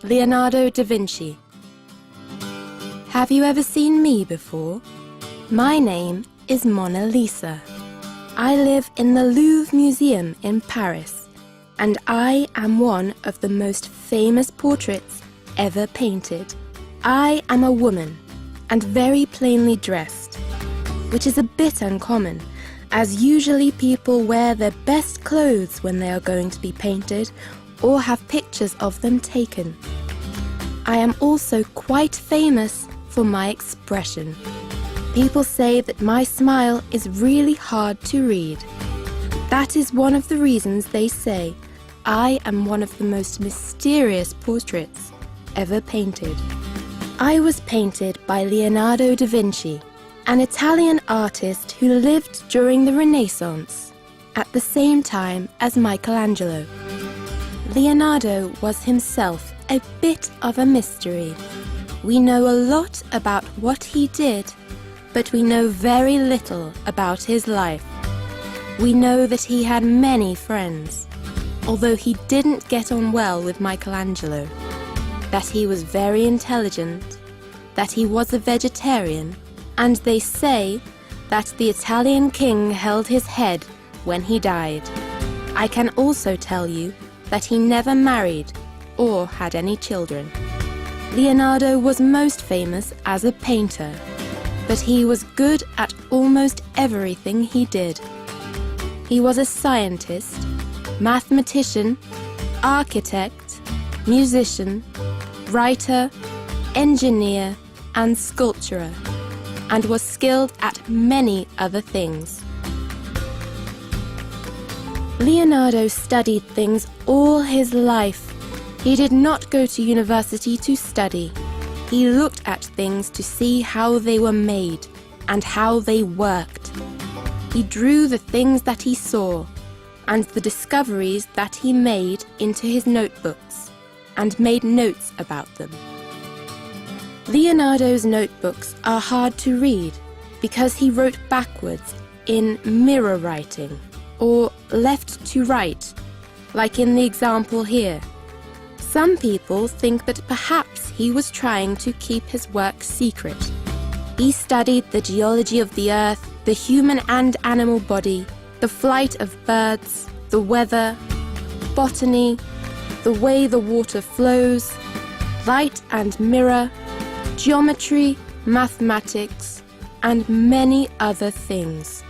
Leonardo da Vinci. Have you ever seen me before? My name is Mona Lisa. I live in the Louvre Museum in Paris, and I am one of the most famous portraits ever painted. I am a woman, and very plainly dressed, which is a bit uncommon, as usually people wear their best clothes when they are going to be painted or have pictures of them taken. I am also quite famous for my expression. People say that my smile is really hard to read. That is one of the reasons they say I am one of the most mysterious portraits ever painted. I was painted by Leonardo da Vinci, an Italian artist who lived during the Renaissance, at the same time as Michelangelo. Leonardo was himself a bit of a mystery. We know a lot about what he did, but we know very little about his life. We know that he had many friends, although he didn't get on well with Michelangelo, that he was very intelligent, that he was a vegetarian, and they say that the Italian king held his head when he died. I can also tell you that he never married or had any children. Leonardo was most famous as a painter, but he was good at almost everything he did. He was a scientist, mathematician, architect, musician, writer, engineer, and sculptor, and was skilled at many other things. Leonardo studied things all his life. He did not go to university to study. He looked at things to see how they were made and how they worked. He drew the things that he saw and the discoveries that he made into his notebooks and made notes about them. Leonardo's notebooks are hard to read because he wrote backwards in mirror writing or left to right, like in the example here. Some people think that perhaps he was trying to keep his work secret. He studied the geology of the earth, the human and animal body, the flight of birds, the weather, botany, the way the water flows, light and mirror, geometry, mathematics, and many other things.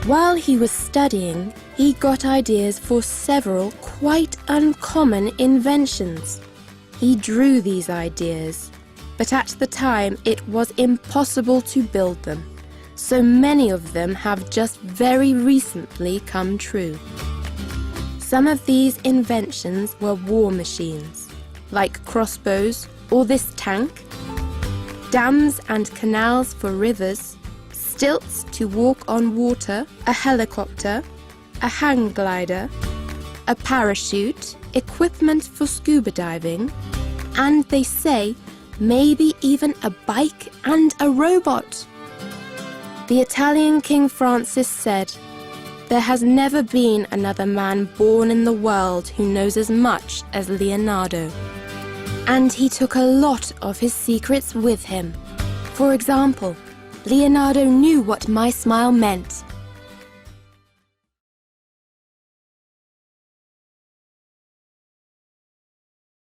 While he was studying, he got ideas for several quite uncommon inventions. He drew these ideas, but at the time it was impossible to build them, so many of them have just very recently come true. Some of these inventions were war machines, like crossbows or this tank, dams and canals for rivers, stilts to walk on water, a helicopter, a hang glider, a parachute, equipment for scuba diving, and they say maybe even a bike and a robot. The Italian King Francis said, "There has never been another man born in the world who knows as much as Leonardo." And he took a lot of his secrets with him. For example, Leonardo knew what my smile meant.